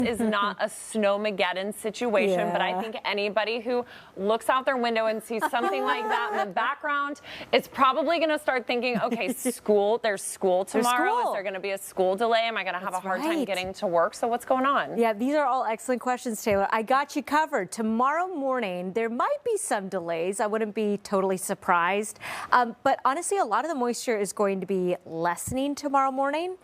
is not a snowmageddon situation, but I think anybody who looks out their window and sees something like that in the background is probably going to start thinking, okay, there's school tomorrow. Is there going to be a school delay? Am I going to have a hard time getting to work? So what's going on? Yeah, these are all excellent questions, Taylor. I got you covered. Tomorrow morning, there might be some delays. I wouldn't be totally surprised. But honestly, a lot of the moisture is going to be lessening tomorrow morning.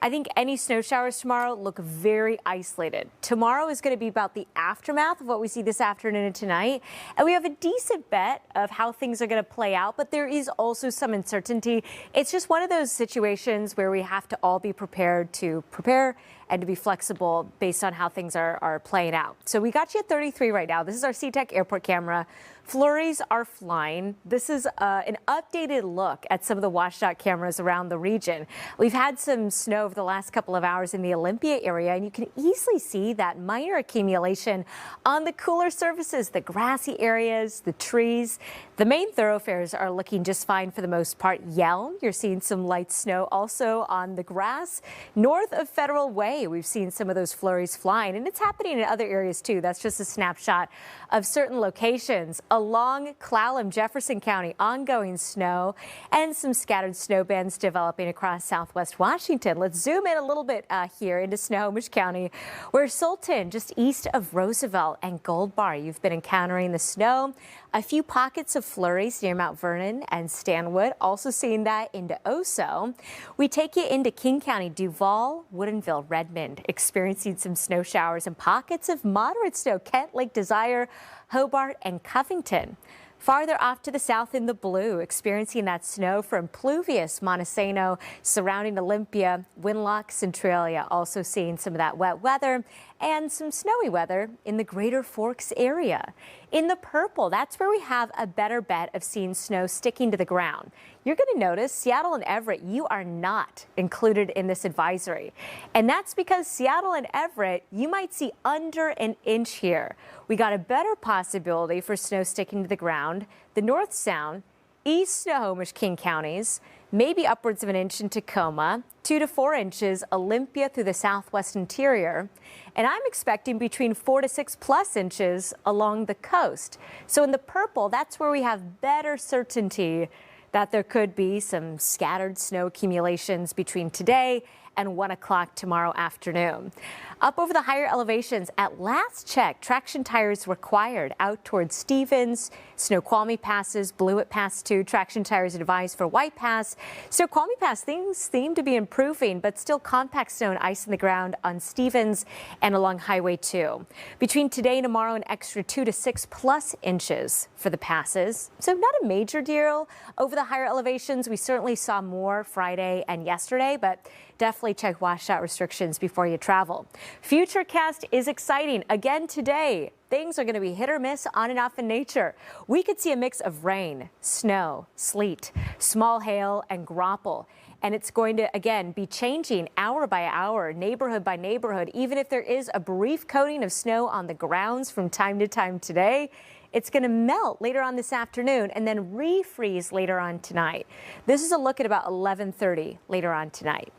I think any snow showers tomorrow look very isolated. Tomorrow is going to be about the aftermath of what we see this afternoon and tonight. And we have a decent bet of how things are going to play out, but there is also some uncertainty. It's just one of those situations where we have to all be prepared to prepare and to be flexible based on how things are playing out. So we got you at 33 right now. This is our SeaTac airport camera. Flurries are flying. This is an updated look at some of the washed-out cameras around the region. We've had some snow over the last couple of hours in the Olympia area, and you can easily see that minor accumulation on the cooler surfaces, the grassy areas, the trees. The main thoroughfares are looking just fine for the most part. Yell, you're seeing some light snow also on the grass. North of Federal Way, we've seen some of those flurries flying, and it's happening in other areas too. That's just a snapshot of certain locations. Along Clallam, Jefferson County, ongoing snow and some scattered snow bands developing across southwest Washington. Let's zoom in a little bit here into Snohomish County, where Sultan, just east of Roosevelt and Gold Bar, you've been encountering the snow. A few pockets of flurries near Mount Vernon and Stanwood, also seeing that into Oso. We take you into King County, Duval, Woodinville, Redmond, experiencing some snow showers and pockets of moderate snow. Kent, Lake Desire, Hobart, and Covington. Farther off to the south in the blue, experiencing that snow from pluvious Montesano surrounding Olympia, Winlock, Centralia, also seeing some of that wet weather and some snowy weather in the Greater Forks area. In the purple, that's where we have a better bet of seeing snow sticking to the ground. You're going to notice Seattle and Everett, you are not included in this advisory. And that's because Seattle and Everett, you might see under an inch here. We got a better possibility for snow sticking to the ground. The North Sound, East Snohomish, King counties, maybe upwards of an inch in Tacoma, 2 to 4 inches Olympia through the southwest interior. And I'm expecting between 4 to 6+ inches along the coast. So in the purple, that's where we have better certainty that there could be some scattered snow accumulations between today and 1 o'clock tomorrow afternoon. Up over the higher elevations, at last check, traction tires required out towards Stevens. Snoqualmie passes, Blewett Pass 2, traction tires advised for White Pass. Snoqualmie Pass, things seem to be improving, but still compact snow and ice in the ground on Stevens and along Highway 2. Between today and tomorrow, an extra 2 to 6+ inches for the passes. So not a major deal. Over the higher elevations, we certainly saw more Friday and yesterday, but definitely check washout restrictions before you travel. Futurecast is exciting again today. Things are going to be hit or miss on and off in nature. We could see a mix of rain, snow, sleet, small hail, and graupel. And it's going to, again, be changing hour by hour, neighborhood by neighborhood. Even if there is a brief coating of snow on the grounds from time to time today, it's going to melt later on this afternoon and then refreeze later on tonight. This is a look at about 11:30 later on tonight.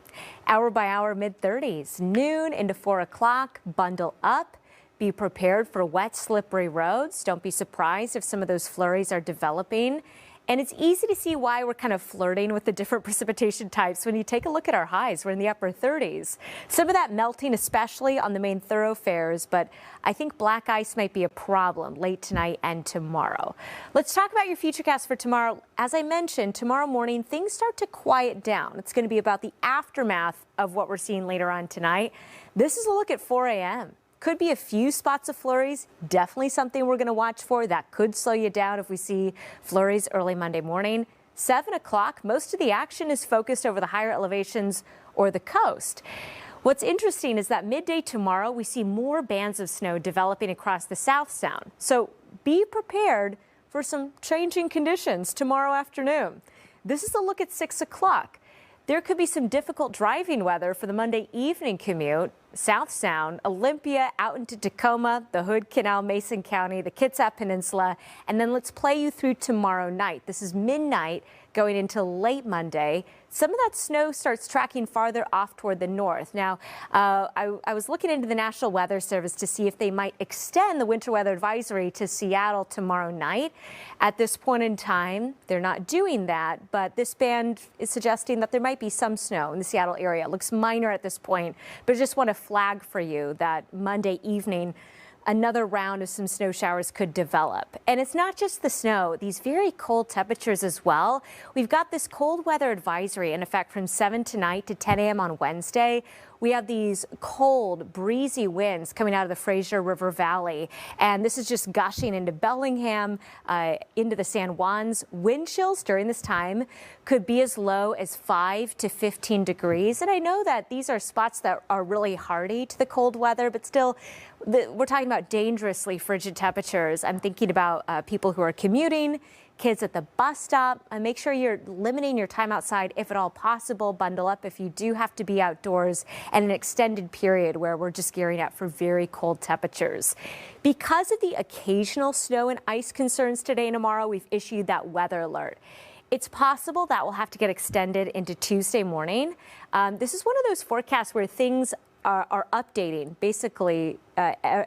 Hour by hour, mid-30s, noon into 4 o'clock, bundle up. Be prepared for wet, slippery roads. Don't be surprised if some of those flurries are developing. And it's easy to see why we're kind of flirting with the different precipitation types. When you take a look at our highs, we're in the upper 30s. Some of that melting, especially on the main thoroughfares, but I think black ice might be a problem late tonight and tomorrow. Let's talk about your futurecast for tomorrow. As I mentioned, tomorrow morning, things start to quiet down. It's going to be about the aftermath of what we're seeing later on tonight. This is a look at 4 a.m. Could be a few spots of flurries, definitely something we're going to watch for. That could slow you down if we see flurries early Monday morning. 7 o'clock, most of the action is focused over the higher elevations or the coast. What's interesting is that midday tomorrow, we see more bands of snow developing across the South Sound. So be prepared for some changing conditions tomorrow afternoon. This is a look at 6 o'clock. There could be some difficult driving weather for the Monday evening commute. South Sound, Olympia, out into Tacoma, the Hood Canal, Mason County, the Kitsap Peninsula, and then let's play you through tomorrow night. This is midnight going into late Monday. Some of that snow starts tracking farther off toward the north. Now, I was looking into the National Weather Service to see if they might extend the winter weather advisory to Seattle tomorrow night. At this point in time, they're not doing that, but this band is suggesting that there might be some snow in the Seattle area. It looks minor at this point, but I just want to flag for you that Monday evening, another round of some snow showers could develop. And it's not just the snow, these very cold temperatures as well. We've got this cold weather advisory in effect from 7 tonight to 10 a.m. on Wednesday. We have these cold, breezy winds coming out of the Fraser River Valley, and this is just gushing into Bellingham, into the San Juans. Wind chills during this time could be as low as 5 to 15 degrees. And I know that these are spots that are really hardy to the cold weather, but still, we're talking about dangerously frigid temperatures. I'm thinking about people who are commuting, kids at the bus stop, and make sure you're limiting your time outside if at all possible. Bundle up if you do have to be outdoors and an extended period where we're just gearing up for very cold temperatures. Because of the occasional snow and ice concerns today and tomorrow, we've issued that weather alert. It's possible that will have to get extended into Tuesday morning. This is one of those forecasts where things are updating basically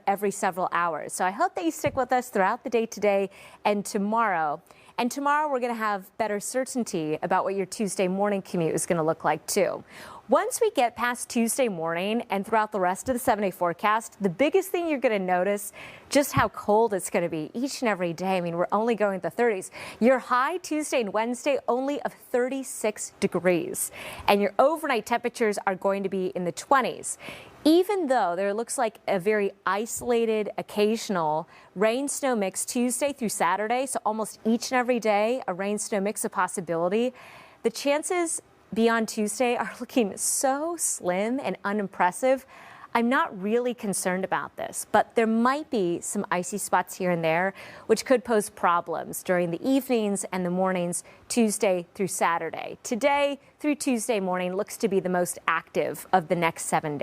every several hours. So I hope that you stick with us throughout the day today and tomorrow. And tomorrow we're going to have better certainty about what your Tuesday morning commute is going to look like too. Once we get past Tuesday morning and throughout the rest of the 7-day forecast, the biggest thing you're going to notice just how cold it's going to be each and every day. I mean, we're only going to the 30s. Your high Tuesday and Wednesday only of 36 degrees. And your overnight temperatures are going to be in the 20s. Even though there looks like a very isolated, occasional rain-snow mix Tuesday through Saturday, so almost each and every day a rain-snow mix a possibility, the chances beyond Tuesday are looking so slim and unimpressive. I'm not really concerned about this, but there might be some icy spots here and there, which could pose problems during the evenings and the mornings Tuesday through Saturday. Today through Tuesday morning looks to be the most active of the next 7 days.